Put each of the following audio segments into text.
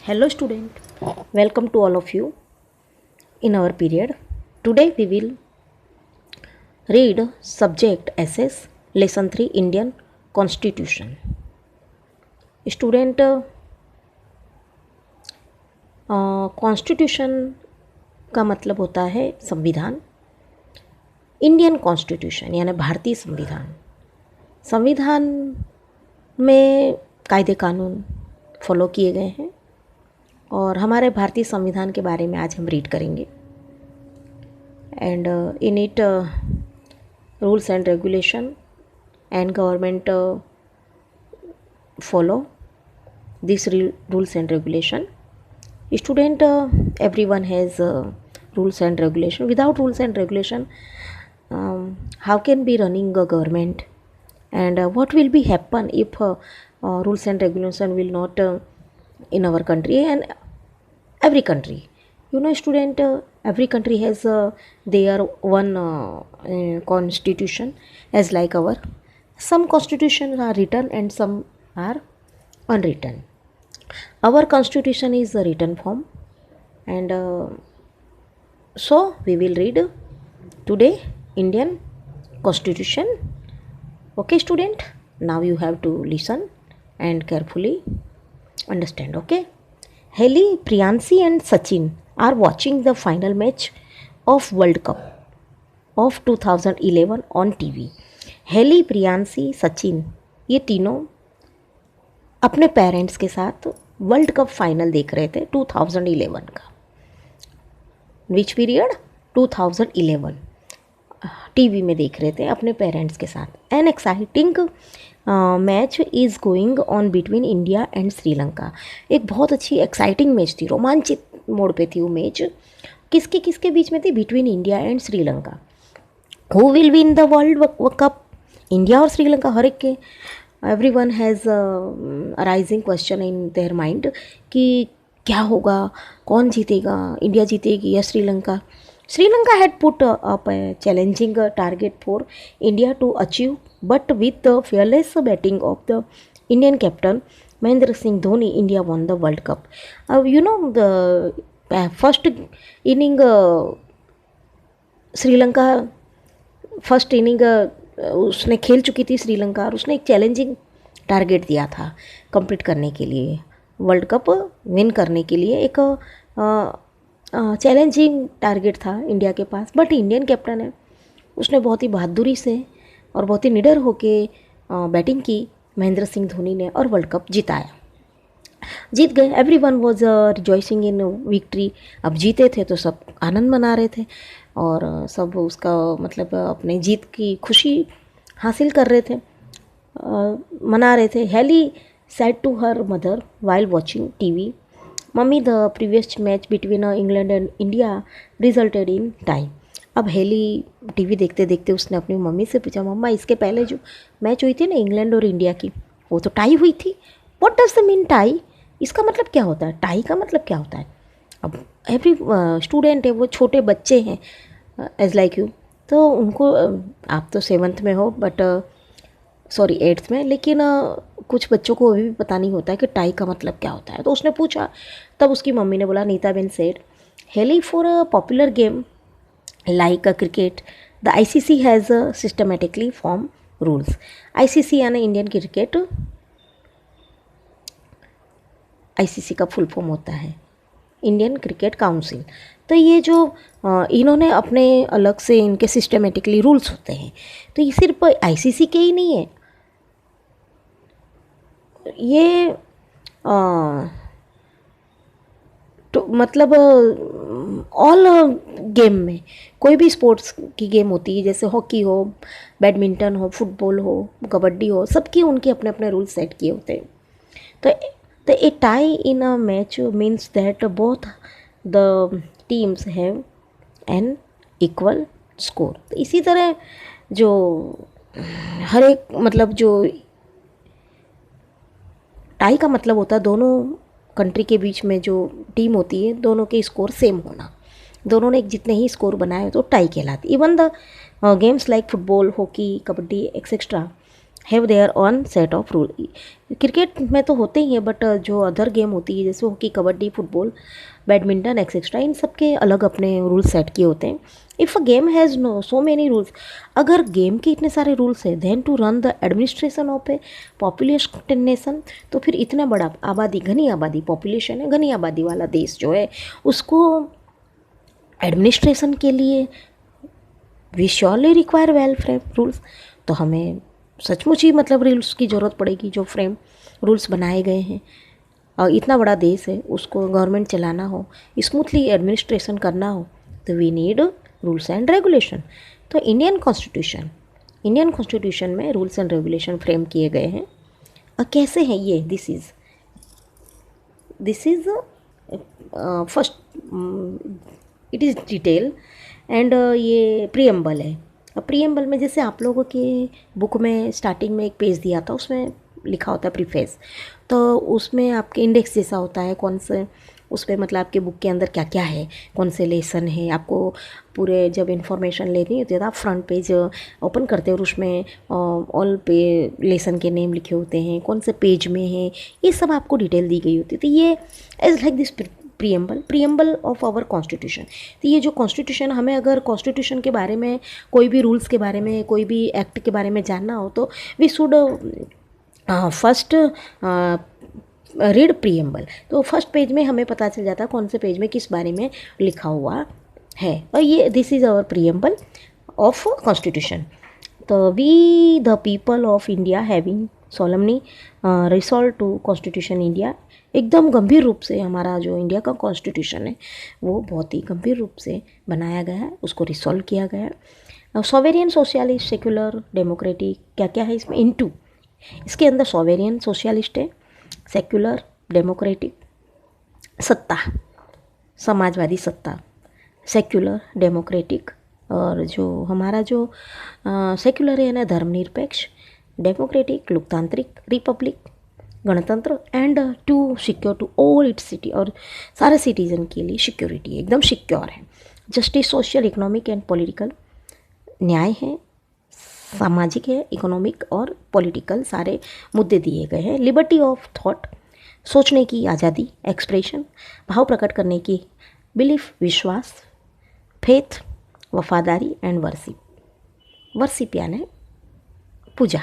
Hello student, welcome to all of you in our period. Today we will read subject SS lesson 3 Indian Constitution. Student constitution का मतलब होता है संविधान। Indian constitution यानी भारतीय संविधान। संविधान में कायदे कानून फॉलो किए गए हैं और हमारे भारतीय संविधान के बारे में आज हम रीड करेंगे। And in it rules and regulation and government follow this rules and regulation. Student, everyone has rules and regulation. Without rules and regulation, how can be running a government? And what will be happen if rules and regulation will not in our country and every country? You know, student, every country has their one constitution as like our. Some constitutions are written and some are unwritten. Our constitution is a written form, and so we will read today Indian Constitution. Okay student, now you have to listen and carefully understand. Okay, Haley, Priyansi and Sachin are watching the final match of World Cup of 2011 on TV. Haley, Priyansi, Sachin ये तीनों अपने parents के साथ world cup final देख रहे थे 2011 का. Which period? 2011. TV में देख रहे थे अपने पेरेंट्स के साथ. An exciting match is going on between India and Sri Lanka. एक बहुत अच्छी एक्साइटिंग मैच थी, रोमांचित मोड़ पे थी वो मैच. किसके किसके बीच में थी? Between India and Sri Lanka. Who will win the world cup? India और श्रीलंका. हर एक के everyone has arising question in their mind कि क्या होगा, कौन जीतेगा, इंडिया जीतेगी या Sri Lanka. Sri Lanka had put up a challenging target for India to achieve but with the fearless batting of the Indian captain Mahendra Singh Dhoni, India won the world cup. You know, the first inning Sri Lanka first inning उसने खेल चुकी थी श्रीलंका और उसने एक challenging target दिया था complete करने के लिए, वर्ल्ड कप विन करने के लिए एक चैलेंजिंग टारगेट था इंडिया के पास. बट इंडियन कैप्टन है, उसने बहुत ही बहादुरी से और बहुत ही निडर होके बैटिंग की महेंद्र सिंह धोनी ने और वर्ल्ड कप जिताया, जीत गए. Everyone was rejoicing in victory. अब जीते थे तो सब आनंद मना रहे थे और सब उसका मतलब अपने जीत की खुशी हासिल कर रहे थे, मना रहे थे. Heli said to her mother while watching TV, mummy the previous match between England and India resulted in tie. अब हेली टीवी देखते देखते उसने अपनी मम्मी से पूछा, मम्मा इसके पहले जो मैच हुई थी ना इंग्लैंड और इंडिया की, वो तो टाई हुई थी. What does the mean tie? इसका मतलब क्या होता है? टाई का मतलब क्या होता है? अब एवरी स्टूडेंट है, वो छोटे बच्चे हैं एज लाइक यू, तो उनको आप तो 7th में हो बट सॉरी 8th में, लेकिन कुछ बच्चों को अभी भी पता नहीं होता है कि टाई का मतलब क्या होता है. तो उसने पूछा, तब उसकी मम्मी ने बोला, Neeta ben said, Heli for a popular game like a cricket the ICC has systematically form rules. ICC यानी इंडियन क्रिकेट, ICC का फुल फॉर्म होता है इंडियन क्रिकेट काउंसिल. तो ये जो इन्होंने अपने अलग से इनके सिस्टमेटिकली रूल्स होते हैं, तो ये सिर्फ ICC के ही नहीं है, ये तो मतलब ऑल गेम में कोई भी स्पोर्ट्स की गेम होती है, जैसे हॉकी हो, बैडमिंटन हो, फुटबॉल हो, कबड्डी हो, सबकी उनके अपने अपने रूल्स सेट किए होते हैं. तो a tie in a match means that both the teams have an equal score. तो इसी तरह जो हर एक मतलब जो टाई का मतलब होता है दोनों कंट्री के बीच में जो टीम होती है दोनों के स्कोर सेम होना, दोनों ने जितने ही स्कोर बनाए तो टाई कहलाती. Even the games like football, hockey, kabaddi etcetera have their on set of rule. Cricket में तो होते ही हैं, बट जो अदर गेम होती है जैसे hockey, kabaddi, football, badminton etcetera, इन सब के अलग अपने रूल सेट किए होते हैं। If a game has no so many rules, अगर गेम के इतने सारे रूल्स हैं, then to run the administration of a population nation, तो फिर इतना बड़ा आबादी, घनी आबादी, पॉपुलेशन है, घनी आबादी वाला देश जो है, उसको एडमिनिस्ट्रेशन के लिए we surely require well frame rules. तो हमें सचमुच ही मतलब रूल्स की ज़रूरत पड़ेगी, जो फ्रेम रूल्स बनाए गए हैं। और इतना बड़ा देश है, उसको गवर्नमेंट चलाना हो, स्मूथली एडमिनिस्ट्रेशन करना हो, तो we need rules and regulation. तो इंडियन कॉन्स्टिट्यूशन में रूल्स एंड रेगुलेशन फ्रेम किए गए हैं। और कैसे हैं ये? This is first, it is detail and ये प्रीएम्बल है। अब प्रीएम्बल में जैसे आप लोगों के बुक में स्टार्टिंग में एक पेज दिया था, उसमें लिखा होता है प्रीफेस, तो उसमें आपके इंडेक्स जैसा होता है, कौन से उस पर मतलब आपके बुक के अंदर क्या क्या है, कौन से लेसन है, आपको पूरे जब इन्फॉर्मेशन लेनी होती है तो आप फ्रंट पेज ओपन करते हो और उसमें ऑल पे लेसन के नेम लिखे होते हैं, कौन से पेज में है, ये सब आपको डिटेल दी गई होती है। तो ये is like this preamble of our constitution. तो ये जो कॉन्स्टिट्यूशन, हमें अगर कॉन्स्टिट्यूशन के बारे में, कोई भी रूल्स के बारे में, कोई भी एक्ट के बारे में जानना हो, तो we should first read preamble. तो फर्स्ट पेज में हमें पता चल जाता है कौन से पेज में किस बारे में लिखा हुआ है। और ये this is our preamble of constitution. तो we the people of India having solemnly resolve to constitution India, एकदम गंभीर रूप से हमारा जो इंडिया का कॉन्स्टिट्यूशन है वो बहुत ही गंभीर रूप से बनाया गया है, उसको रिसॉल्व किया गया है। सॉवेरियन, सोशलिस्ट, सेक्युलर, डेमोक्रेटिक, क्या क्या है इसमें इनटू, इसके अंदर सॉवेरियन सोशलिस्ट है, सेक्युलर, डेमोक्रेटिक, सत्ता, समाजवादी सत्ता, सेक्युलर, डेमोक्रेटिक, और जो हमारा जो सेक्युलर है ना धर्मनिरपेक्ष, डेमोक्रेटिक लोकतांत्रिक, रिपब्लिक गणतंत्र, and to secure to all its city, और सारे सिटीजन के लिए सिक्योरिटी, एकदम सिक्योर है। Justice, social, economic and political, न्याय है, सामाजिक है, इकोनॉमिक और पॉलिटिकल सारे मुद्दे दिए गए हैं। लिबर्टी ऑफ थॉट, सोचने की आज़ादी, एक्सप्रेशन, भाव प्रकट करने की, बिलीफ विश्वास, फेथ वफादारी, एंड वर्शिप यानी पूजा,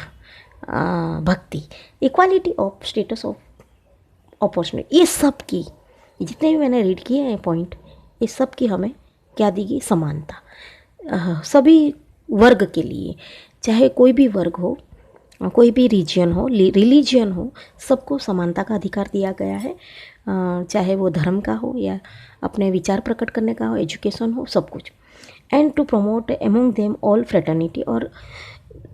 भक्ति, equality of status of opportunity, ये सब की जितने भी मैंने रीड किए हैं पॉइंट, ये सब की हमें क्या दी गई? समानता। सभी वर्ग के लिए, चाहे कोई भी वर्ग हो, कोई भी रीजन हो, रिलीजियन हो, सबको समानता का अधिकार दिया गया है, चाहे वो धर्म का हो या अपने विचार प्रकट करने का हो, एजुकेशन हो, सब कुछ। And to promote among them all fraternity, और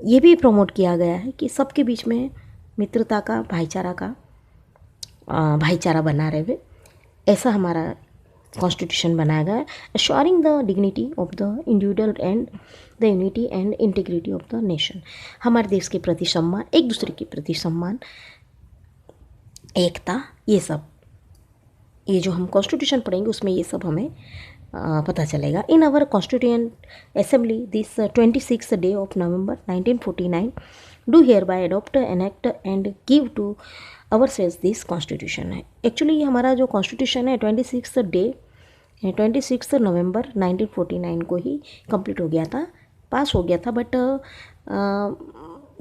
ये भी प्रमोट किया गया है कि सबके बीच में मित्रता का, भाईचारा बना रहे, ऐसा हमारा कॉन्स्टिट्यूशन बनाया गया है। Assuring the dignity of the individual and the unity and integrity of the nation, हमारे देश के प्रति सम्मान, एक दूसरे के प्रति सम्मान, एकता, ये सब, ये जो हम कॉन्स्टिट्यूशन पढ़ेंगे उसमें ये सब हमें पता चलेगा। In our constituent assembly this 26 day of November 1949 do hereby adopt an act and give to ourselves this constitution है। एक्चुअली हमारा जो कॉन्स्टिट्यूशन है 26 नवंबर 1949 को ही कंप्लीट हो गया था, पास हो गया था, बट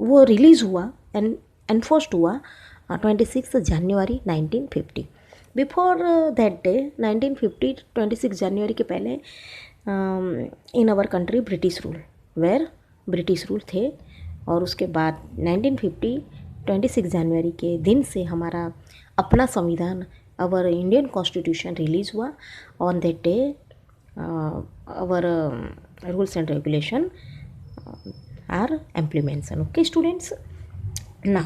वो रिलीज़ हुआ एंड एनफोर्स्ड हुआ 26 जनवरी 1950। बिफोर दैट डे 1950, 26 जनवरी के पहले in our country British rule थे, और उसके बाद 1950 26 जनवरी के दिन से हमारा अपना संविधान, आवर इंडियन कॉन्स्टिट्यूशन रिलीज़ हुआ। On that day our rules and regulation are implementation. Okay students, now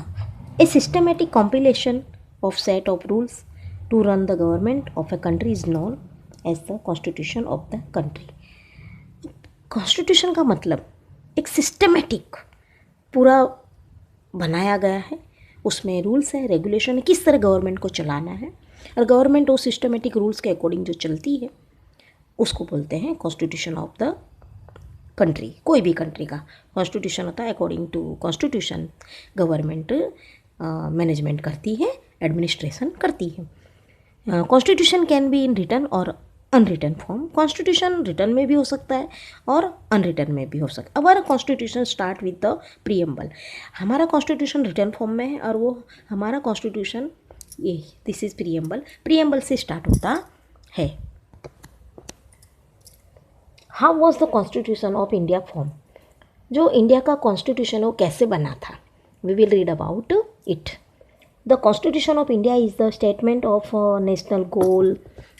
a systematic compilation of set of rules to run the government of a country is known as the constitution of the country। Constitution का मतलब एक systematic पूरा बनाया गया है, उसमें rules है, regulation है, किस तरह गवर्नमेंट को चलाना है, और गवर्नमेंट उस सिस्टमेटिक रूल्स के अकॉर्डिंग जो चलती है उसको बोलते हैं कॉन्स्टिट्यूशन ऑफ द कंट्री, कोई भी कंट्री का कॉन्स्टिट्यूशन होता है, according to constitution government management करती है, एडमिनिस्ट्रेशन करती है। Constitution can be in written और अनरिटन फॉर्म। कॉन्स्टिट्यूशन रिटन में भी हो सकता है और अनरिटन में भी हो सकता है। हमारा constitution start with the preamble. हमारा कॉन्स्टिट्यूशन रिटन फॉर्म में है और वो हमारा कॉन्स्टिट्यूशन ये दिस इज प्रीएम्बल, प्रीएम्बल से स्टार्ट होता है। How was the constitution of India form? जो इंडिया का कॉन्स्टिट्यूशन वो कैसे बना था, we will read about it. The constitution of India is the statement of national goal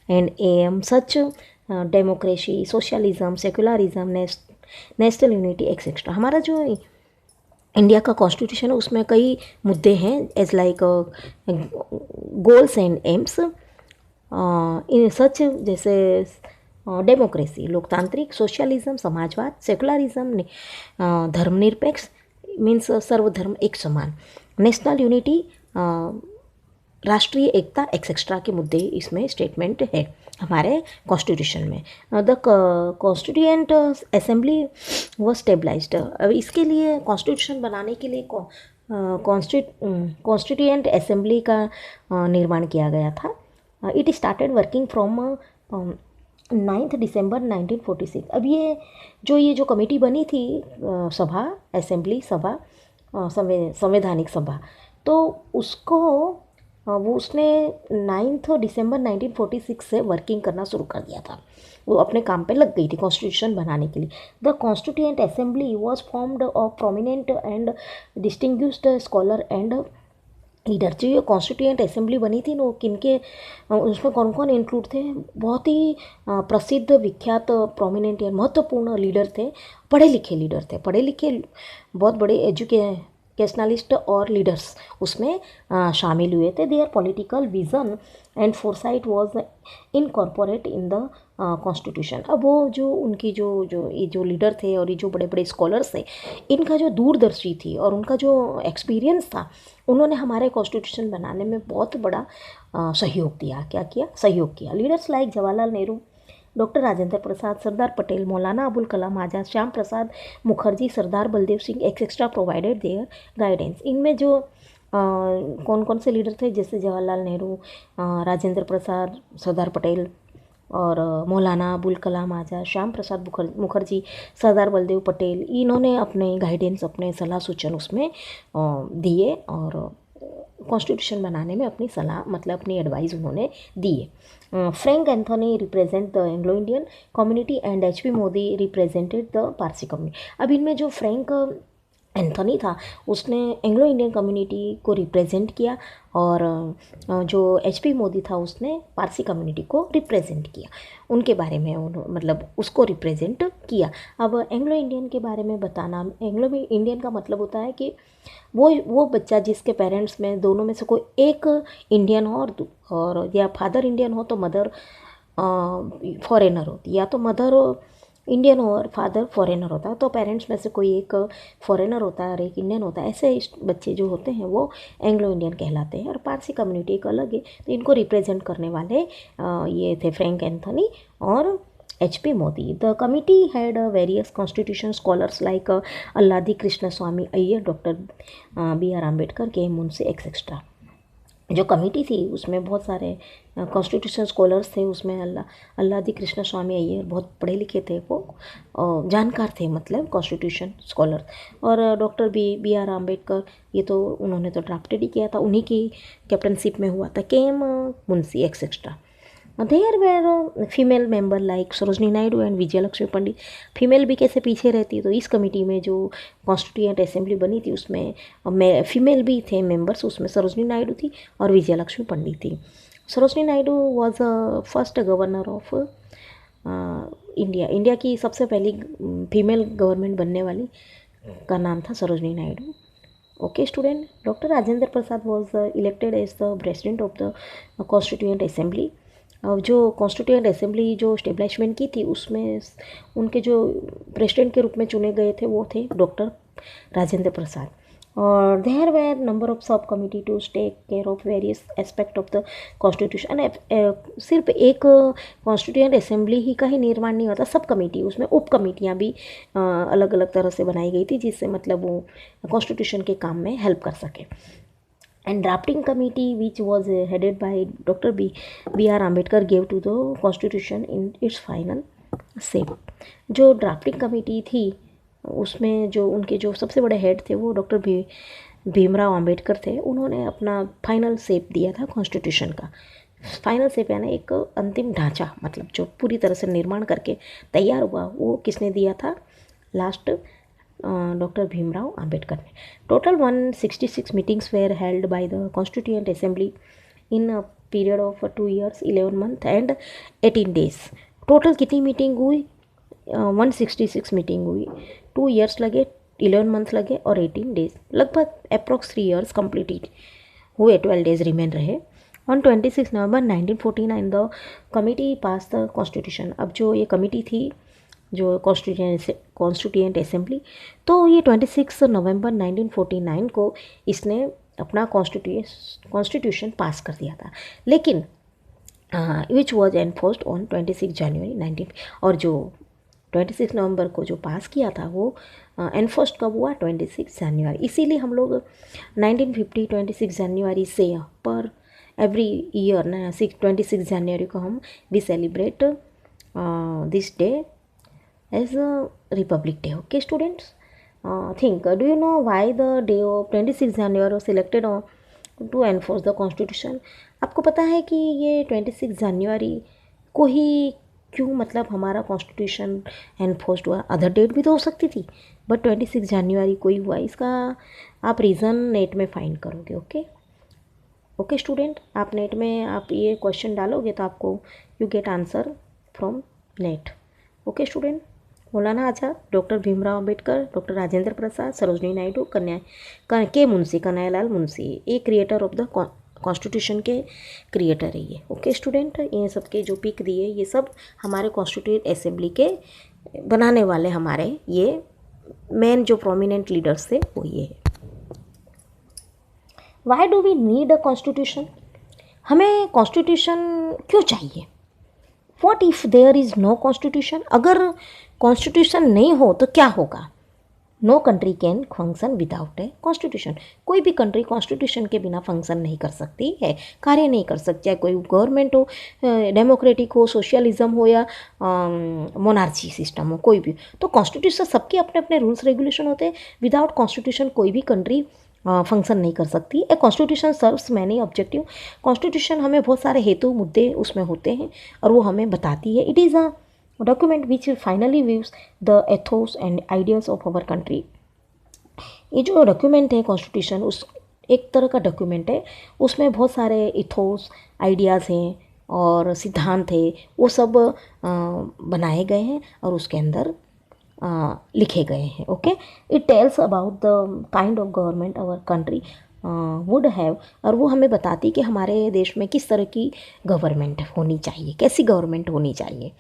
and aim such democracy, socialism, secularism, national unity etcetera. हमारा जो India का constitution है उसमें कई मुद्दे हैं, as like goals and aims in such, जैसे democracy लोकतांत्रिक, सोशलिज्म समाजवाद, सेकुलरिज्म धर्मनिरपेक्ष मीन्स सर्वधर्म एक समान, नेशनल यूनिटी राष्ट्रीय एकता एक्सेट्रा के मुद्दे इसमें स्टेटमेंट है हमारे कॉन्स्टिट्यूशन में। द कॉन्स्टिट्यूएंट असेंबली वो स्टेबलाइज्ड। अब इसके लिए कॉन्स्टिट्यूशन बनाने के लिए कॉन्स्टिट्यूएंट असेंबली का निर्माण किया गया था। इट स्टार्टेड वर्किंग फ्रॉम 9 दिसंबर 1946। अब ये जो कमेटी बनी थी सभा, असेंबली सभा, संवैधानिक सभा, तो उसने 9 दिसंबर 1946 से वर्किंग करना शुरू कर दिया था। वो अपने काम पे लग गई थी कॉन्स्टिट्यूशन बनाने के लिए। The constituent assembly was formed of prominent and distinguished scholar and leader. जो ये कॉन्स्टिट्यूएंट असेंबली बनी थी ना, किनके उसमें कौन कौन इंक्लूड थे? बहुत ही प्रसिद्ध, विख्यात, प्रोमिनेंट या महत्वपूर्ण लीडर थे, पढ़े लिखे लीडर थे, पढ़े लिखे बहुत बड़े एजुकेशनलिस्ट और लीडर्स उसमें शामिल हुए थे। There political vision and foresight was incorporate in the constitution. अब वो जो उनकी जो लीडर थे और ये जो बड़े बड़े स्कॉलर्स थे, इनका जो दूरदर्शी थी और उनका जो एक्सपीरियंस था, उन्होंने हमारे कॉन्स्टिट्यूशन बनाने में बहुत बड़ा सहयोग दिया। क्या किया? सहयोग किया। Leaders like Jawaharlal Nehru, doctor Rajendra Prasad, Sardar Patel, Maulana Abul Kalam Azad, Shyam Prasad Mukherjee, Sardar Baldev Singh etcetera provided their guidance. इनमें जो कौन कौन से लीडर थे, जैसे जवाहरलाल नेहरू, राजेंद्र प्रसाद, सरदार पटेल और मौलाना अबुल कलाम आज़ाद, श्याम प्रसाद मुखर्जी, सरदार बलदेव पटेल, इन्होंने अपने गाइडेंस, अपने सलाह सूचन उसमें दिए और कॉन्स्टिट्यूशन बनाने में अपनी सलाह, मतलब अपनी एडवाइस उन्होंने दिए। Frank Anthony represent the Anglo Indian community and HP Modi represented the Parsi community. अब इनमें जो फ्रैंक एंथोनी था उसने एंग्लो इंडियन कम्युनिटी को रिप्रेजेंट किया और जो HP मोदी था उसने पारसी कम्युनिटी को रिप्रेजेंट किया। उनके बारे में मतलब उसको रिप्रेजेंट किया। अब एंग्लो इंडियन के बारे में बताना, एंग्लो इंडियन का मतलब होता है कि वो बच्चा जिसके पेरेंट्स में दोनों में से कोई एक इंडियन हो और या फादर इंडियन हो तो मदर फॉरेनर होती, या तो मदर इंडियन हो और फादर फॉरेनर होता है, तो पेरेंट्स में से कोई एक फॉरेनर होता है और एक इंडियन होता है। ऐसे बच्चे जो होते हैं वो एंग्लो इंडियन कहलाते हैं। और पारसी कम्युनिटी एक अलग है, तो इनको रिप्रेजेंट करने वाले ये थे फ्रैंक एंथोनी और HP Modi. The committee had various constitution scholars like Alladi Krishna Swami Iyer, doctor BR Ambedkar, के मुंशी एक्सेट्रा। जो कमेटी थी उसमें बहुत सारे कॉन्स्टिट्यूशन स्कॉलर्स थे। उसमें अल्लादी कृष्ण स्वामी अय्यर बहुत पढ़े लिखे थे, वो जानकार थे, मतलब कॉन्स्टिट्यूशन स्कॉलर। और डॉक्टर BR आम्बेडकर, ये तो उन्होंने तो ड्राफ्टेड ही किया था, उन्हीं की कैप्टनशिप में हुआ था। KM Munshi etcetera. There were female member like Sarojini Naidu and Vijayalakshmi Pandit. Female भी कैसे पीछे रहती, तो इस कमेटी में जो कॉन्स्टिट्यूएंट असेंबली बनी थी उसमें फीमेल भी थे मेंबर्स। उसमें सरोजनी नायडू थी और विजयलक्ष्मी पंडित थी। Sarojini Naidu was first governor of India. India की सबसे पहली फीमेल गवर्नमेंट बनने वाली का नाम था Sarojini Naidu. Okay student, doctor Rajendra Prasad was elected as the president of the constituent assembly. जो कॉन्स्टिट्यूएंट असेंबली जो स्टेब्लिशमेंट की थी उसमें उनके जो प्रेसिडेंट के रूप में चुने गए थे वो थे डॉक्टर राजेंद्र प्रसाद। और there were number of sub committee to take care of various aspect of the constitution. सिर्फ एक कॉन्स्टिट्यूएंट असेंबली ही का ही निर्माण नहीं होता, सब कमेटी, उसमें उप कमेटियाँ भी अलग अलग तरह से बनाई गई थी, जिससे मतलब वो कॉन्स्टिट्यूशन के काम में हेल्प कर सके। And drafting committee which was headed by Dr. B.R. Ambedkar gave to the constitution in its final shape। जो ड्राफ्टिंग कमेटी थी उसमें जो उनके जो सबसे बड़े हेड थे वो डॉक्टर भीमराव अंबेडकर थे। उन्होंने अपना फाइनल शेप दिया था कॉन्स्टिट्यूशन का। फाइनल शेप यानी एक अंतिम ढांचा, मतलब जो पूरी तरह से निर्माण करके तैयार हुआ, वो किसने दिया था? लास्ट डॉक्टर भीमराव अंबेडकर ने। Total 166 meetings where held by the constituent assembly in a period of 2 years 11 month and 18 days। Total कितनी मीटिंग हुई? 166 मीटिंग हुई। 2 years लगे, 11 months लगे और 18 days, लगभग अप्रॉक्स 3 years कंप्लीट हुए, 12 days रिमेन रहे। On 26 November 1949 the committee pass the constitution. अब जो ये कमिटी थी जो कॉन्स्टिट्यूएंट असेंबली, तो ये 26 नवंबर 1949 को इसने अपना कॉन्स्टिट्यूशन पास कर दिया था। लेकिन विच वॉज एनफोर्स्ड ऑन 26 जनवरी 19, और जो 26 नवंबर को जो पास किया था वो एनफोर्स्ड कब हुआ? 26 जनवरी। इसीलिए हम लोग 1950 26 जनवरी से पर एवरी ईयर ना 26 जनवरी को हम we celebrate this day as a Republic Day। Okay, students, think, do you know why the day of 26 January was selected on to enforce the Constitution? आपको पता है कि ये 26 जनवरी को ही क्यों मतलब हमारा कॉन्स्टिट्यूशन एनफोर्स्ड हुआ? अदर डेट भी तो हो सकती थी, बट 26 जनवरी को ही हुआ। इसका आप रीज़न नेट में फाइंड करोगे। ओके स्टूडेंट, आप नेट में आप ये क्वेश्चन डालोगे तो आपको you get answer from net. Okay student, Maulana Azad, doctor Bhimrao Ambedkar, doctor Rajendra प्रसाद, सरोजनी नायडू, कन्हैयालाल मुंशी, ये क्रिएटर ऑफ द कॉन्स्टिट्यूशन के क्रिएटर है ये। ओके स्टूडेंट, ये सब के जो पिक दिए ये सब हमारे कॉन्स्टिट्यूट असेंबली के बनाने वाले हमारे ये मेन जो प्रोमिनेंट लीडर्स थे वो ये है। Why do we need a constitution? हमें कॉन्स्टिट्यूशन क्यों चाहिए? What if there is no constitution? अगर कॉन्स्टिट्यूशन नहीं हो तो क्या होगा? No country can function without a constitution. कोई भी कंट्री कॉन्स्टिट्यूशन के बिना फंक्शन नहीं कर सकती है, कार्य नहीं कर सकती, चाहे कोई गवर्नमेंट हो, डेमोक्रेटिक हो, सोशलिज्म हो या मोनार्ची सिस्टम हो, कोई भी। तो कॉन्स्टिट्यूशन सबके अपने अपने रूल्स रेगुलेशन होते हैं। विदाउट कॉन्स्टिट्यूशन कोई भी कंट्री फंक्शन नहीं कर सकती। A constitution serves many objective. Constitution हमें बहुत सारे हेतु मुद्दे उसमें होते हैं और वो हमें बताती है। It is a document which finally views the ethos and ideals of our country. ये जो डॉक्यूमेंट है कॉन्स्टिट्यूशन, उस एक तरह का डॉक्यूमेंट है, उसमें बहुत सारे इथोस आइडियाज़ हैं और सिद्धांत है, वो सब बनाए गए हैं और उसके अंदर लिखे गए हैं। Okay, it tells about the kind of government our country would have, और वो हमें बताती कि हमारे देश में किस तरह की गवर्नमेंट होनी चाहिए, कैसी गवर्नमेंट होनी चाहिए।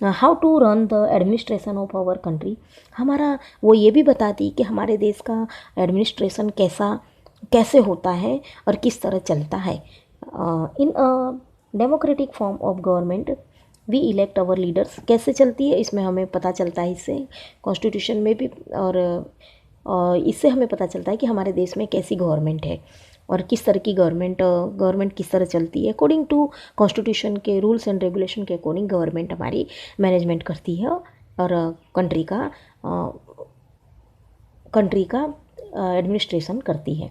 How to run the administration of our country, हमारा वो ये भी बताती कि हमारे देश का एडमिनिस्ट्रेशन कैसे होता है और किस तरह चलता है। In a democratic form of government we elect our leaders, कैसे चलती है इसमें हमें पता चलता है इससे, कॉन्स्टिट्यूशन में भी, और इससे हमें पता चलता है कि हमारे देश में कैसी गवर्नमेंट है और किस तरह की गवर्नमेंट किस तरह चलती है। अकॉर्डिंग टू कॉन्स्टिट्यूशन के रूल्स एंड रेगुलेशन के अकॉर्डिंग गवर्नमेंट हमारी मैनेजमेंट करती है और कंट्री का एडमिनिस्ट्रेशन करती है।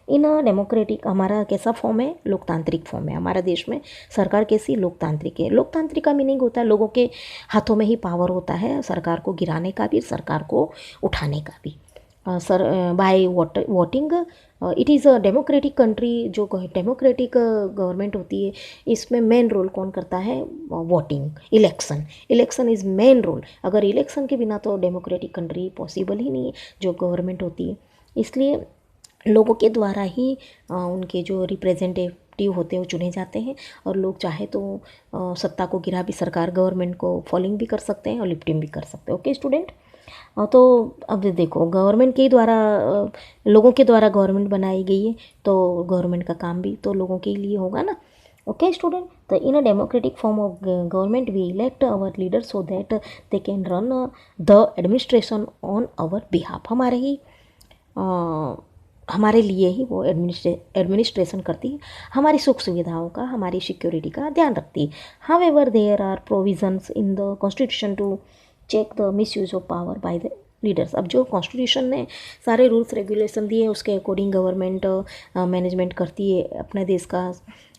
इन डेमोक्रेटिक, हमारा कैसा फॉर्म है? लोकतांत्रिक फॉर्म है हमारा देश में। सरकार कैसी? लोकतांत्रिक है। लोकतांत्रिक का मीनिंग होता है लोगों के हाथों में ही पावर होता है, सरकार को गिराने का भी, सरकार को उठाने का भी। By voting, it is a democratic country. जो डेमोक्रेटिक गवर्नमेंट होती है इसमें मेन रोल कौन करता है? Voting, election is main role. अगर इलेक्शन के बिना तो डेमोक्रेटिक कंट्री पॉसिबल ही नहीं है जो गवर्नमेंट होती है। इसलिए लोगों के द्वारा ही उनके जो रिप्रेजेंटेटिव होते हैं वो चुने जाते हैं, और लोग चाहे तो सत्ता को गिरा भी, सरकार गवर्नमेंट को फॉलिंग भी कर सकते हैं और लिफ्टिंग भी कर सकते हैं। ओके स्टूडेंट, तो अब देखो गवर्नमेंट के ही द्वारा लोगों के द्वारा गवर्नमेंट बनाई गई है, तो गवर्नमेंट का काम भी तो लोगों के लिए होगा ना। ओके स्टूडेंट, तो in a democratic form of government we elect our leader so that they can run the administration on our behalf. हमारे लिए ही वो एडमिनिस्ट्रेशन करती है, हमारी सुख सुविधाओं का, हमारी सिक्योरिटी का ध्यान रखती है। However there are provisions in the constitution to check the misuse of power by the leaders. अब जो कॉन्स्टिट्यूशन ने सारे रूल्स रेगुलेशन दिए उसके अकॉर्डिंग गवर्नमेंट मैनेजमेंट करती है अपने देश का,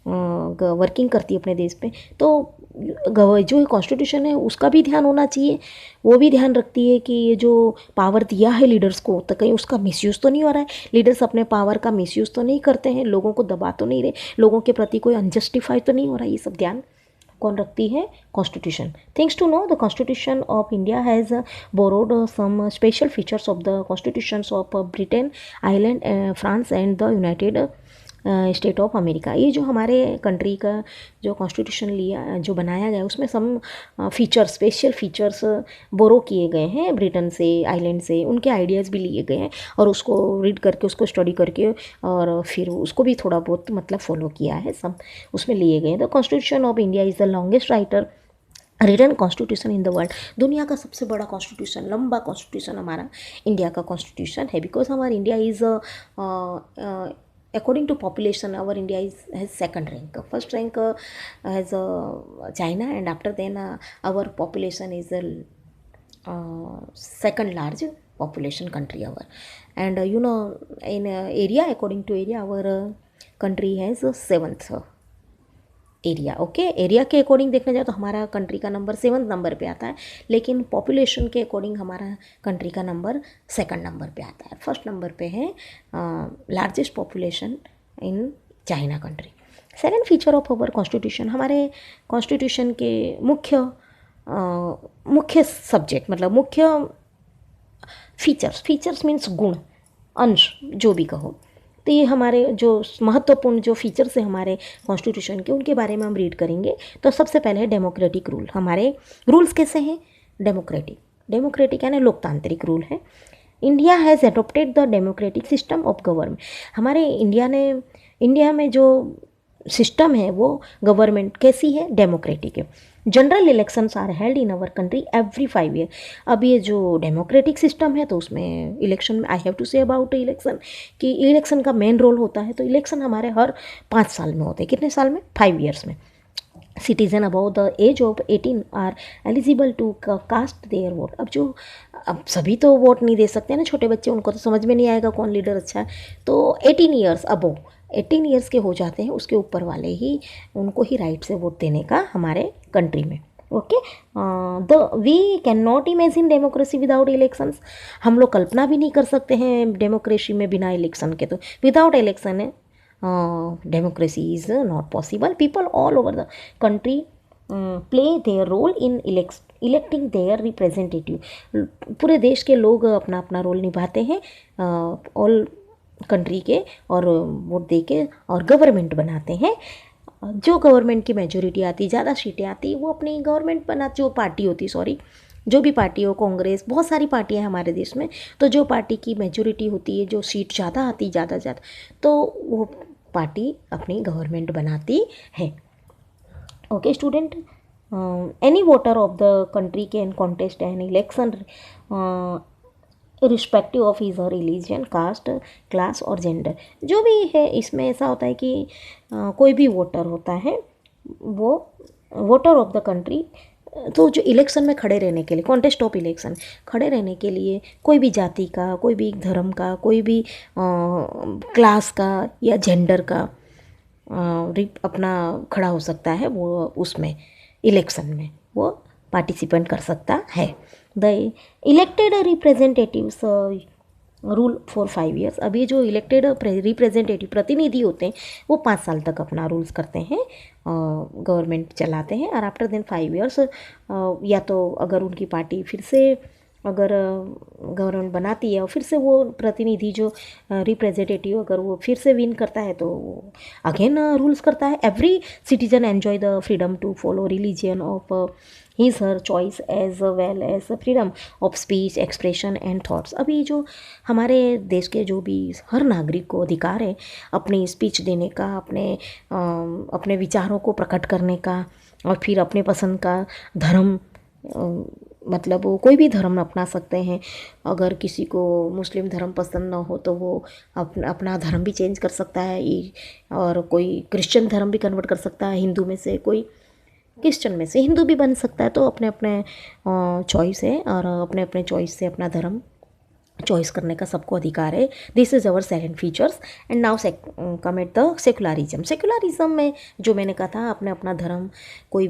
वर्किंग करती है अपने देश पे। तो जो कॉन्स्टिट्यूशन है उसका भी ध्यान होना चाहिए, वो भी ध्यान रखती है कि ये जो पावर दिया है लीडर्स को तो कहीं उसका मिसयूज़ तो नहीं हो रहा है, लीडर्स अपने पावर का मिसयूज़ तो नहीं करते हैं, लोगों को दबा तो नहीं रहे, लोगों के प्रति कोई अनजस्टिफाई तो नहीं हो रहा है। ये सब ध्यान कौन रखती है? Constitution. Things to know the constitution of India has borrowed some special features of the constitutions of Britain, Ireland, France and the United State of America. ये जो हमारे कंट्री का जो कॉन्स्टिट्यूशन लिया जो बनाया गया उसमें सम फीचर्स, स्पेशल फीचर्स बोरो किए गए हैं ब्रिटेन से, आइलैंड से, उनके आइडियाज़ भी लिए गए हैं और उसको रीड करके, उसको स्टडी करके और फिर उसको भी थोड़ा बहुत मतलब फॉलो किया है, सब उसमें लिए गए हैं। The constitution of India is the longest written constitution in the world. दुनिया का सबसे बड़ा कॉन्स्टिट्यूशन, लंबा कॉन्स्टिट्यूशन हमारा इंडिया का कॉन्स्टिट्यूशन है, बिकॉज हमारा India is according to population our India has second rank. First rank has China, and after then our population is the second large population country our. And in area, according to area our country has seventh area. Okay, area के according देखने जाए तो हमारा country का number 7th number पे आता है, लेकिन पॉपुलेशन के अकॉर्डिंग हमारा कंट्री का नंबर 2nd नंबर पे आता है। फर्स्ट नंबर पे है largest population in China country. Second feature of our constitution, हमारे कॉन्स्टिट्यूशन के मुख्य सब्जेक्ट मतलब मुख्य फीचर्स मीन्स गुण, अंश, जो भी कहो, तो ये हमारे जो महत्वपूर्ण जो फीचर्स है हमारे कॉन्स्टिट्यूशन के उनके बारे में हम रीड करेंगे। तो सबसे पहले है डेमोक्रेटिक रूल। हमारे रूल्स कैसे हैं? डेमोक्रेटिक यानी लोकतांत्रिक रूल है। India has adopted the democratic system of government. हमारे इंडिया में जो सिस्टम है वो गवर्नमेंट कैसी है? डेमोक्रेटिक है। General elections are held in our country every 5 year. अब ये जो डेमोक्रेटिक सिस्टम है तो उसमें इलेक्शन में I have to say about election कि इलेक्शन का मेन रोल होता है। तो इलेक्शन हमारे हर 5 साल में होते हैं। कितने साल में? 5 ईयर्स में। Citizen above the age of 18 are eligible to cast their vote. अब सभी तो वोट नहीं दे सकते ना, छोटे बच्चे, उनको तो समझ में नहीं आएगा कौन लीडर अच्छा है। तो 18 ईयर्स अबो 18 ईयर्स के हो जाते हैं, उसके ऊपर वाले ही उनको ही राइट से वोट देने का हमारे कंट्री में। Okay, we can not imagine democracy without elections. हम लोग कल्पना भी नहीं कर सकते हैं डेमोक्रेसी में बिना इलेक्शन के। तो विदाउट इलेक्शन है democracy is not possible. People all over the country play their role in electing their representative. पूरे देश के लोग अपना अपना रोल निभाते हैं ऑल कंट्री के, और वोट दे के और गवर्नमेंट बनाते हैं। जो गवर्नमेंट की मेजोरिटी आती, ज़्यादा सीटें आती, वो अपनी गवर्नमेंट बनाती। जो पार्टी होती, जो भी पार्टी हो, कांग्रेस, बहुत सारी पार्टियां हैं हमारे देश में, तो जो पार्टी की मेजोरिटी होती है, जो सीट ज़्यादा आती, ज़्यादा तो वो पार्टी अपनी गवर्नमेंट बनाती है। Okay student, any voter of the country can contest an election respective of his और रिलीजन, कास्ट, क्लास और जेंडर। जो भी है इसमें ऐसा होता है कि कोई भी वोटर होता है, वो वोटर ऑफ द कंट्री, तो जो इलेक्शन में खड़े रहने के लिए, कॉन्टेस्ट ऑफ इलेक्शन खड़े रहने के लिए कोई भी जाति का, कोई भी धर्म का, कोई भी क्लास का या जेंडर का अपना खड़ा हो सकता है, वो उसमें इलेक्शन में वो पार्टिसिपेंट कर सकता है। The elected representatives rule for 5 years. अब ये जो इलेक्टेड रिप्रेजेंटेटिव प्रतिनिधि होते हैं वो 5 साल तक अपना रूल्स करते हैं, गवर्नमेंट चलाते हैं। और आफ्टर देन 5 ईयर्स या तो अगर उनकी पार्टी फिर से अगर गवर्नमेंट बनाती है और फिर से वो प्रतिनिधि जो रिप्रेजेंटेटिव अगर वो फिर से विन करता है तो वो अगेन रूल्स करता है। Every citizen enjoy the freedom to follow religion of his her choice as well as freedom of speech expression and thoughts. अभी जो हमारे देश के जो भी हर नागरिक को अधिकार है अपनी स्पीच देने का, अपने विचारों को प्रकट करने का, और फिर अपने पसंद का धर्म, मतलब वो कोई भी धर्म अपना सकते हैं। अगर किसी को मुस्लिम धर्म पसंद ना हो तो वो अपना धर्म भी चेंज कर सकता है, और कोई क्रिश्चियन धर्म भी कन्वर्ट कर सकता है, हिंदू में से कोई क्रिश्चियन में से हिंदू भी बन सकता है। तो अपने अपने चॉइस है, और अपने अपने चॉइस से अपना धर्म चॉइस करने का सबको अधिकार है। This is our second features. And now come at the secularism. Secularism में जो मैंने कहा था अपने अपना धर्म कोई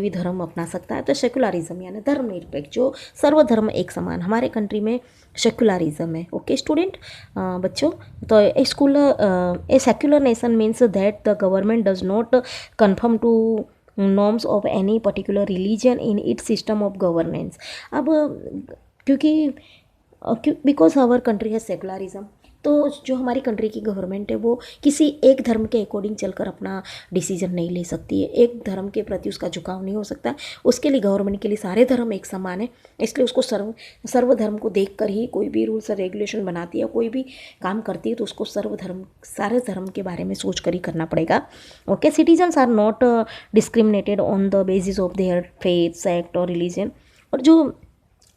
भी धर्म अपना सकता है। तो सेकुलरिज्म यानी धर्मनिरपेक्ष, जो सर्वधर्म एक समान, हमारे कंट्री में सेकुलरिज्म है। ओके स्टूडेंट, बच्चों, तो a secular nation means that the government does not confirm to norms of any particular religion in its system of governance. अब क्योंकि बिकॉज आवर कंट्री है सेकुलरिज्म, तो जो हमारी कंट्री की गवर्नमेंट है वो किसी एक धर्म के अकॉर्डिंग चलकर अपना डिसीजन नहीं ले सकती है। एक धर्म के प्रति उसका झुकाव नहीं हो सकता। उसके लिए गवर्नमेंट के लिए सारे धर्म एक समान है, इसलिए उसको सर्वधर्म को देखकर ही कोई भी रूल्स और रेगुलेशन बनाती है, कोई भी काम करती है तो उसको सारे धर्म के बारे में सोच कर ही करना पड़ेगा। Okay, citizens are not discriminated on the basis of their faith, sect और रिलीजन। और जो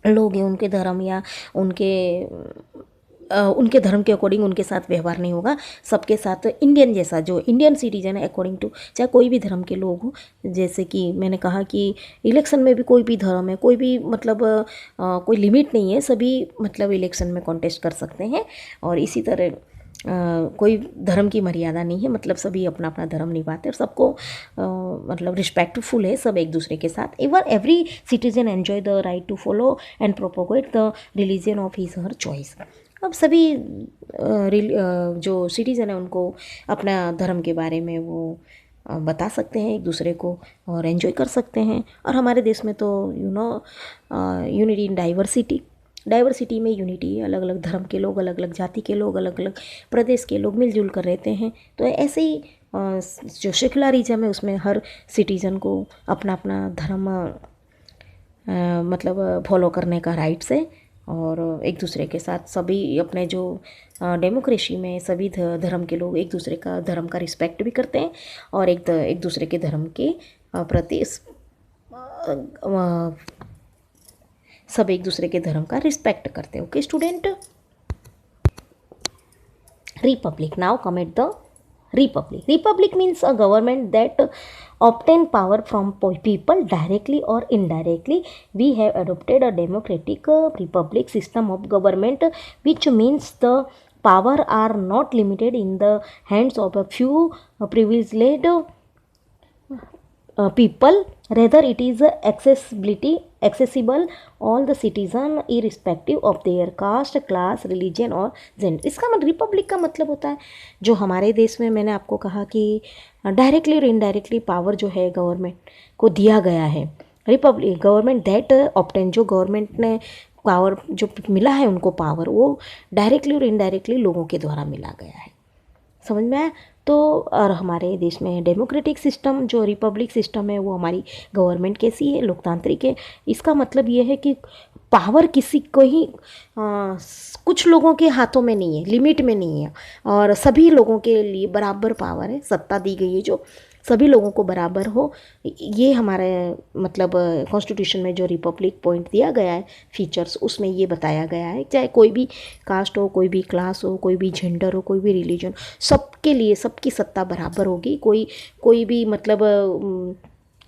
लोग हैं उनके धर्म या उनके धर्म के अकॉर्डिंग उनके साथ व्यवहार नहीं होगा। सबके साथ इंडियन जैसा, जो इंडियन सिटीजन है अकॉर्डिंग टू, चाहे कोई भी धर्म के लोग हो। जैसे कि मैंने कहा कि इलेक्शन में भी कोई भी धर्म है, कोई भी मतलब कोई लिमिट नहीं है, सभी मतलब इलेक्शन में कॉन्टेस्ट कर सकते हैं। और इसी तरह कोई धर्म की मर्यादा नहीं है, मतलब सभी अपना अपना धर्म निभाते हैं और सबको मतलब रिस्पेक्टफुल है सब एक दूसरे के साथ। Even every citizen enjoy the right to follow and propagate the religion of his her choice. अब सभी जो सिटीज़न है उनको अपना धर्म के बारे में वो बता सकते हैं एक दूसरे को और एंजॉय कर सकते हैं। और हमारे देश में तो यूनिटी इन डाइवर्सिटी में यूनिटी है। अलग अलग धर्म के लोग, अलग अलग जाति के लोग, अलग अलग प्रदेश के लोग मिलजुल कर रहते हैं। तो ऐसे ही जो सेकुलरिज्म है उसमें हर सिटीज़न को अपना अपना धर्म मतलब फॉलो करने का राइट्स है। और एक दूसरे के साथ सभी अपने जो डेमोक्रेसी में सभी धर्म के लोग एक दूसरे का धर्म का रिस्पेक्ट भी करते हैं और एक दूसरे के धर्म के प्रति सब एक दूसरे के धर्म का रिस्पेक्ट करते हैं। Okay student, Republic. Now come at the Republic means a government that obtain power from people directly or indirectly. We have adopted a democratic republic system of government, which means the power are not limited in the hands of a few privileged people. Rather it is accessible all the citizen irrespective of their caste, class, religion और gender. इसका मतलब Republic का मतलब होता है जो हमारे देश में मैंने आपको कहा कि डायरेक्टली और इनडायरेक्टली पावर जो है गवर्नमेंट को दिया गया है। रिपब्लिक गवर्नमेंट दैट ऑब्टेन, जो गवर्नमेंट ने पावर जो मिला है उनको पावर वो डायरेक्टली और इनडायरेक्टली लोगों के द्वारा मिला गया है। समझ में आया? तो और हमारे देश में डेमोक्रेटिक सिस्टम जो रिपब्लिक सिस्टम है वो हमारी गवर्नमेंट कैसी है, लोकतांत्रिक है। इसका मतलब ये है कि पावर किसी को ही कुछ लोगों के हाथों में नहीं है, लिमिट में नहीं है, और सभी लोगों के लिए बराबर पावर है, सत्ता दी गई है जो सभी लोगों को बराबर हो। ये हमारे मतलब कॉन्स्टिट्यूशन में जो रिपब्लिक पॉइंट दिया गया है फीचर्स, उसमें ये बताया गया है चाहे कोई भी कास्ट हो, कोई भी क्लास हो, कोई भी जेंडर हो, कोई भी रिलीजन, सबके लिए सबकी सत्ता बराबर होगी। कोई भी मतलब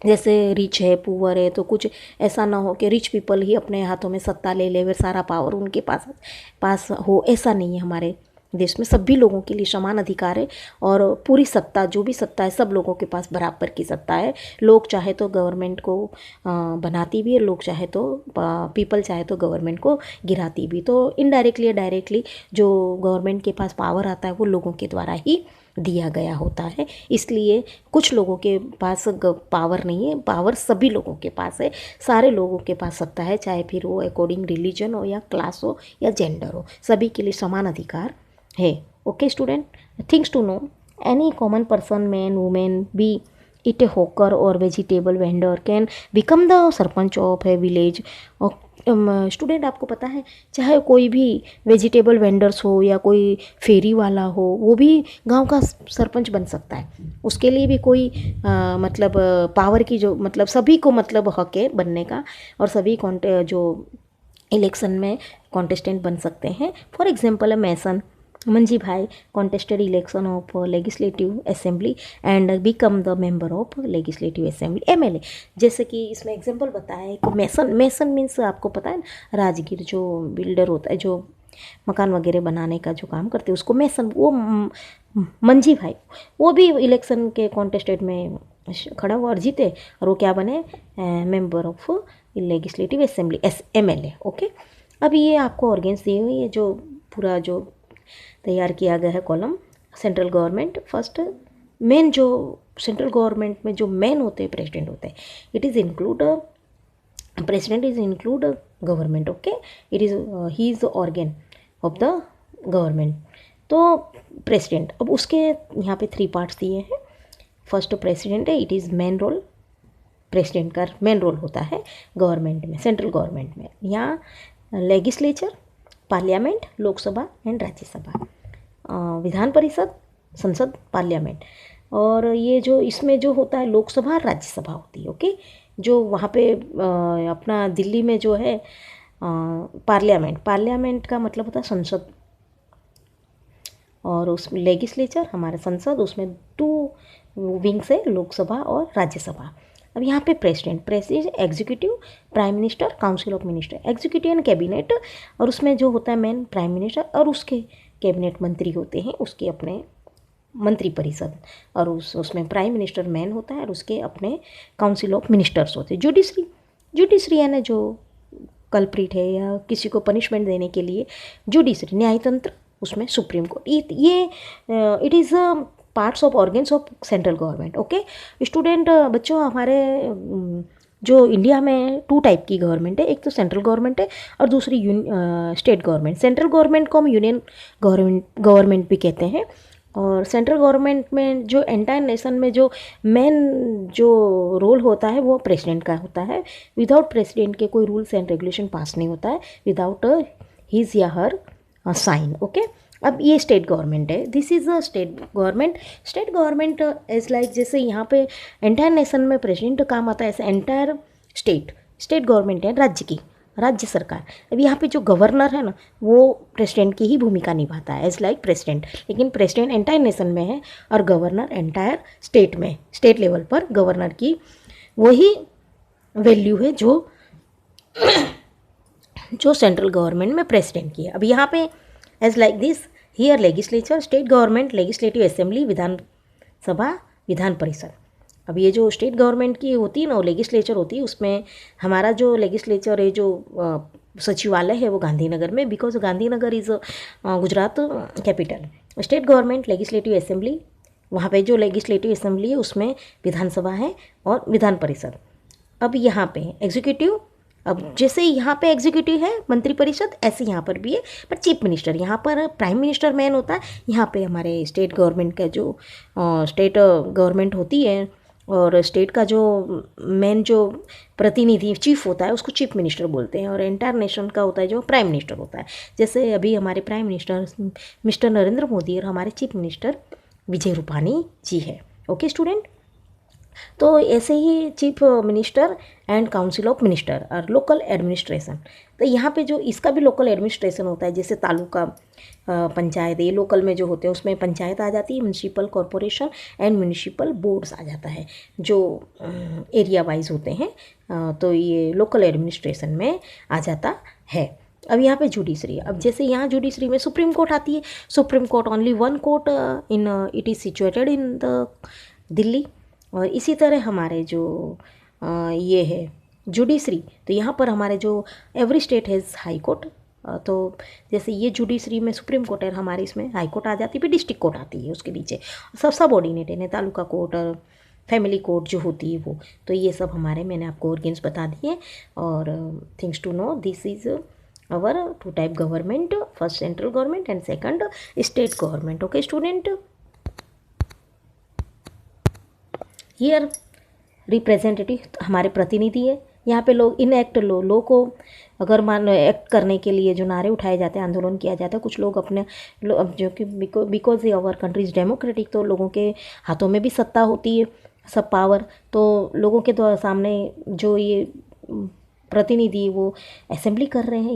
जैसे रिच है, पुअर है, तो कुछ ऐसा ना हो कि रिच पीपल ही अपने हाथों में सत्ता ले ले, फिर सारा पावर उनके पास हो, ऐसा नहीं है। हमारे देश में सभी लोगों के लिए समान अधिकार है और पूरी सत्ता, जो भी सत्ता है सब लोगों के पास बराबर की सत्ता है। लोग चाहे तो गवर्नमेंट को बनाती भी है, लोग चाहे तो पीपल चाहे तो गवर्नमेंट को गिराती भी। तो इनडायरेक्टली या डायरेक्टली जो गवर्नमेंट के पास पावर आता है वो लोगों के द्वारा ही दिया गया होता है। इसलिए कुछ लोगों के पास पावर नहीं है, पावर सभी लोगों के पास है, सारे लोगों के पास सत्ता है, चाहे फिर वो अकॉर्डिंग रिलीजन हो या क्लास हो या जेंडर हो, सभी के लिए समान अधिकार है। Okay student, things to know, any common person, man, women, be it a hawker और vegetable vendor can become the sarpanch of a village. Student आपको पता है, चाहे कोई भी वेजिटेबल वेंडर्स हो या कोई फेरी वाला हो, वो भी गांव का सरपंच बन सकता है। उसके लिए भी कोई मतलब पावर की जो मतलब सभी को मतलब हक है बनने का, और सभी जो इलेक्शन में कॉन्टेस्टेंट बन सकते हैं। फॉर एग्जाम्पल मैसन मंजी भाई contested election of legislative assembly and become the member of legislative assembly MLA. जैसे कि इसमें एग्जांपल बताया है कि मैसन मीन्स आपको पता है राजगीर जो बिल्डर होता है, जो मकान वगैरह बनाने का जो काम करते हैं उसको मैसन, वो मंजी भाई वो भी इलेक्शन के कॉन्टेस्टेड में खड़ा हुआ और जीते, और वो क्या बने, member of legislative assembly MLA. Okay, अब ये आपको ऑर्गेन्स दिए हुए, ये जो पूरा जो तैयार किया गया है column, central government first, main जो सेंट्रल गवर्नमेंट में जो मेन होते हैं प्रेसिडेंट होते हैं, it is include president is include government. Okay, it is he is the organ of the government. तो प्रेसिडेंट, अब उसके यहाँ पे 3 पार्ट्स दिए हैं। फर्स्ट प्रेसिडेंट है, it is main role, president का मेन रोल होता है गवर्नमेंट में, सेंट्रल गवर्नमेंट में। यहाँ legislature, parliament, Lok Sabha and Rajya Sabha, Vidhan Parishad, संसद, पार्लियामेंट, और ये जो इसमें जो होता है लोकसभा और राज्यसभा होती है। ओके, जो वहाँ पे अपना दिल्ली में जो है पार्लियामेंट का मतलब होता है संसद, और उसमें लेजिस्लेचर हमारा संसद, उसमें 2 विंग्स है, लोकसभा और राज्यसभा। अब यहाँ पे president executive, prime minister, council of minister, executive and cabinet, और उसमें जो होता है मेन प्राइम मिनिस्टर और उसके कैबिनेट मंत्री होते हैं, उसके अपने मंत्री परिषद, और उसमें प्राइम मिनिस्टर मेन होता है और उसके अपने काउंसिल ऑफ मिनिस्टर्स होते हैं। जुडिशरी है ना, जो कल्प्रिट है या किसी को पनिशमेंट देने के लिए जुडिशरी, न्यायतंत्र, उसमें सुप्रीम कोर्ट। ये it is parts of organs of central government. Okay student, बच्चों हमारे जो इंडिया में 2 टाइप की गवर्नमेंट है, एक तो सेंट्रल गवर्नमेंट है और दूसरी स्टेट गवर्नमेंट। सेंट्रल गवर्नमेंट को हम यूनियन गवर्नमेंट भी कहते हैं, और सेंट्रल गवर्नमेंट में जो एंटायर नेशन में जो मेन जो रोल होता है वो प्रेसिडेंट का होता है। विदाउट प्रेसिडेंट के कोई रूल्स एंड रेगुलेशन पास नहीं होता है, विदाउट हिज या हर साइन। ओके, अब ये स्टेट गवर्नमेंट है, this is a state government. State government is like, जैसे यहाँ पे एंटायर नेशन में प्रेसिडेंट काम आता है, ऐसे एंटायर स्टेट गवर्नमेंट है राज्य की, राज्य सरकार। अब यहाँ पे जो गवर्नर है ना, वो प्रेसिडेंट की ही भूमिका निभाता है एज लाइक प्रेसिडेंट, लेकिन प्रेसिडेंट एंटायर नेशन में है और गवर्नर एंटायर स्टेट में, स्टेट लेवल पर गवर्नर की वही वैल्यू है जो सेंट्रल गवर्नमेंट में प्रेसिडेंट की है। अब यहाँ पे as like this, here legislature, state government, legislative assembly, Vidhan Sabha, Vidhan Parishad. अब ये जो स्टेट गवर्नमेंट की होती है ना, वो लेजिस्लेचर होती है, उसमें हमारा जो लेजिस्लेचर है, जो सचिवालय है वो गांधीनगर में, because Gandhinagar is Gujarat capital. State government, legislative assembly, वहाँ पे जो लेजिस्लेटिव असेंबली है उसमें विधानसभा है और विधान परिषद। अब यहाँ पे एग्जीक्यूटिव, अब जैसे यहाँ पे एग्जीक्यूटिव है मंत्रिपरिषद, ऐसे यहाँ पर भी है, पर चीफ मिनिस्टर, यहाँ पर प्राइम मिनिस्टर मेन होता है। यहाँ पे हमारे स्टेट गवर्नमेंट का जो स्टेट गवर्नमेंट होती है और स्टेट का जो मेन जो प्रतिनिधि चीफ होता है उसको चीफ मिनिस्टर बोलते हैं, और एंटायर नेशन का होता है जो प्राइम मिनिस्टर होता है। जैसे अभी हमारे prime minister mister Narendra Modi और हमारे चीफ मिनिस्टर विजय रूपानी जी है। ओके स्टूडेंट, तो ऐसे ही chief minister and council of minister और लोकल एडमिनिस्ट्रेशन। तो यहाँ पे जो इसका भी लोकल एडमिनिस्ट्रेशन होता है, जैसे तालुका पंचायत, ये लोकल में जो होते हैं उसमें पंचायत आ जाती है, municipal corporation and municipal boards आ जाता है जो एरिया वाइज होते हैं, तो ये लोकल एडमिनिस्ट्रेशन में आ जाता है। अब यहाँ पे जुडिशरी, अब जैसे यहाँ जुडिशरी में सुप्रीम कोर्ट आती है, supreme court only 1 court in it is situated in the Delhi. और इसी तरह हमारे जो ये है जुडिशरी, तो यहाँ पर हमारे जो every state has high court, तो जैसे ये जुडिशरी में सुप्रीम कोर्ट है, हमारी इसमें हाई कोर्ट आ जाती है, फिर डिस्ट्रिक्ट कोर्ट आती है उसके नीचे, सब सबऑर्डिनेट है, तालुका कोर्ट और फैमिली कोर्ट जो होती है वो। तो ये सब हमारे, मैंने आपको ऑर्गेन्स बता दिए। और things to know, this is our two type government, first central government and second state government. Okay student, here representative हमारे प्रतिनिधि है। यहाँ पे लोग इनएक्ट लो को अगर मान लो एक्ट करने के लिए जो नारे उठाए जाते हैं, आंदोलन किया जाता है, कुछ लोग अपने जो कि because our country is democratic, तो लोगों के हाथों में भी सत्ता होती है, सब पावर। तो लोगों के द्वारा सामने जो ये प्रतिनिधि वो असेंबली कर रहे हैं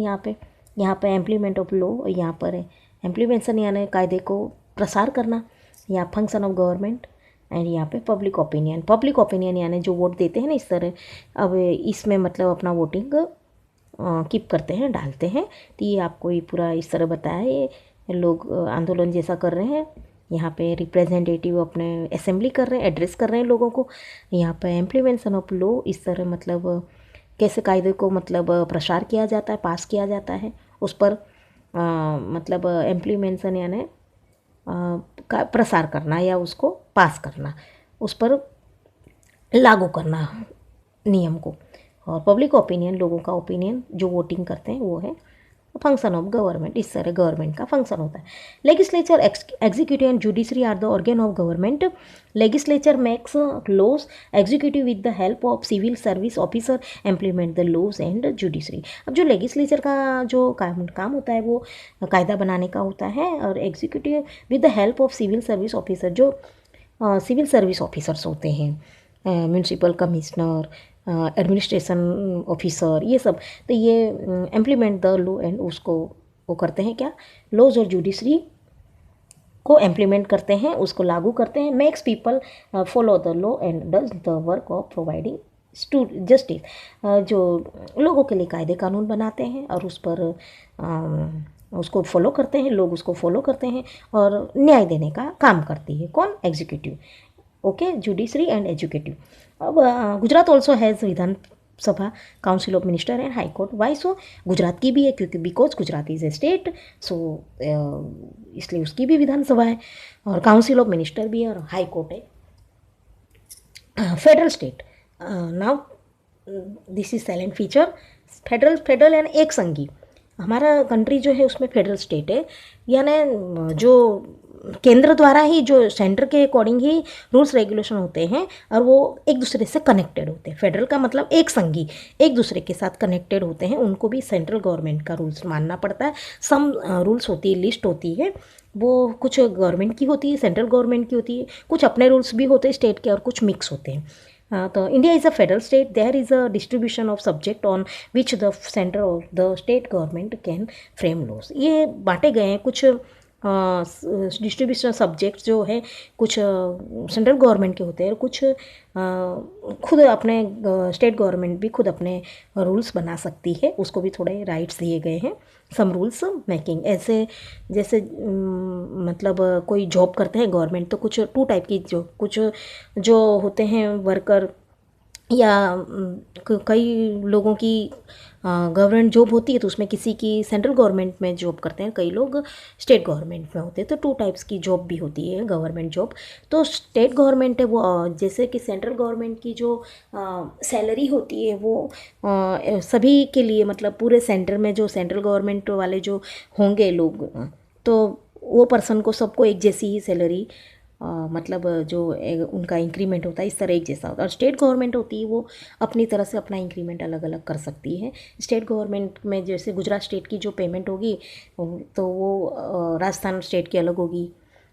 यहाँ पे इम्प्लीमेंट ऑफ लॉ, यहाँ पर है इम्प्लीमेंशन यानी कायदे को प्रसार करना, यहाँ फंक्शन ऑफ गवर्नमेंट, एंड यहाँ पे पब्लिक ओपिनियन यानी जो वोट देते हैं ना इस तरह। अब इसमें मतलब अपना वोटिंग कीप करते हैं, डालते हैं। तो ये आपको ये पूरा इस तरह बताया, ये लोग आंदोलन जैसा कर रहे हैं। यहाँ पे रिप्रेजेंटेटिव अपने असेंबली कर रहे हैं, एड्रेस कर रहे हैं लोगों को। यहाँ पे इम्प्लीमेंशन ऑफ लॉ, इस तरह मतलब कैसे कायदे को मतलब प्रसार किया जाता है, पास किया जाता है, उस पर मतलब इम्प्लीमेंशन यानी का प्रसार करना या उसको पास करना, उस पर लागू करना नियम को। और पब्लिक ओपिनियन, लोगों का ओपिनियन जो वोटिंग करते हैं वो है फंक्शन ऑफ गवर्नमेंट। इस तरह गवर्नमेंट का फंक्शन होता है। Legislature, executive and judiciary are the organ of government. Legislature makes laws, executive with the help of civil service officer implement the laws and judiciary. अब जो लेजिस्लेचर का जो काम होता है वो कायदा बनाने का होता है, और executive with the help of civil service officer, जो सिविल सर्विस ऑफिसर्स होते हैं, म्यूनसिपल कमिश्नर, एडमिनिस्ट्रेशन ऑफिसर, ये सब, तो ये इम्प्लीमेंट द लॉ एंड उसको वो करते हैं क्या, लॉज और जुडिशरी को इम्प्लीमेंट करते हैं, उसको लागू करते हैं। Makes people follow the law and does the work of providing justice, जो लोगों के लिए कायदे कानून बनाते हैं और उस पर उसको फॉलो करते हैं, लोग उसको फॉलो करते हैं और न्याय देने का काम करती है कौन, executive. Okay, judiciary and educative. अब Gujarat also has Vidhan Sabha, council of minister and high court. Why so, Gujarat की भी है क्योंकि because Gujarat is a state, so इसलिए उसकी भी विधानसभा है, और काउंसिल ऑफ मिनिस्टर भी है, और हाई कोर्ट है। Federal state, now this is silent feature, federal यानी एक संघी। हमारा कंट्री जो है उसमें फेडरल स्टेट है, यानी जो केंद्र द्वारा ही, जो सेंटर के अकॉर्डिंग ही रूल्स रेगुलेशन होते हैं, और वो एक दूसरे से कनेक्टेड होते हैं। फेडरल का मतलब एक संघी, एक दूसरे के साथ कनेक्टेड होते हैं, उनको भी सेंट्रल गवर्नमेंट का रूल्स मानना पड़ता है। सम रूल्स होती है, लिस्ट होती है, वो कुछ गवर्नमेंट की होती है, सेंट्रल गवर्नमेंट की होती है, कुछ अपने रूल्स भी होते हैं स्टेट के, और कुछ मिक्स होते हैं। तो India is a federal state, there is a distribution of subject on which the centre of the state government can frame laws. ये बांटे गए हैं कुछ डिस्ट्रीब्यूशन सब्जेक्ट जो है, कुछ सेंट्रल गवर्नमेंट के होते हैं, कुछ खुद अपने स्टेट गवर्नमेंट भी खुद अपने रूल्स बना सकती है, उसको भी थोड़े राइट्स दिए गए हैं। सम रूल्स मेकिंग, ऐसे जैसे मतलब कोई जॉब करते हैं गवर्नमेंट, तो कुछ टू टाइप की कुछ जो होते हैं वर्कर, या कई लोगों की गवर्नमेंट जॉब होती है, तो उसमें किसी की सेंट्रल गवर्नमेंट में जॉब करते हैं, कई लोग स्टेट गवर्नमेंट में होते हैं, तो टू टाइप्स की जॉब भी होती है गवर्नमेंट जॉब। तो स्टेट गवर्नमेंट है वो जैसे कि सेंट्रल गवर्नमेंट की जो सैलरी होती है वो सभी के लिए, मतलब पूरे सेंटर में जो सेंट्रल गवर्नमेंट वाले जो होंगे लोग, तो वो पर्सन को सबको एक जैसी ही सैलरी मतलब जो उनका इंक्रीमेंट होता है इस तरह एक जैसा होता है। और स्टेट गवर्नमेंट होती है वो अपनी तरह से अपना इंक्रीमेंट अलग अलग कर सकती है। स्टेट गवर्नमेंट में जैसे गुजरात स्टेट की जो पेमेंट होगी तो वो राजस्थान स्टेट की अलग होगी,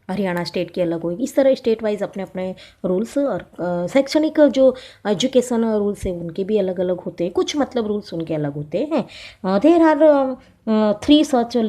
हरियाणा स्टेट की अलग होगी, इस तरह स्टेट वाइज अपने अपने रूल्स। और शैक्षणिक जो एजुकेशन रूल्स है उनके भी अलग अलग होते हैं, कुछ मतलब रूल्स उनके अलग होते हैं। There are 3 such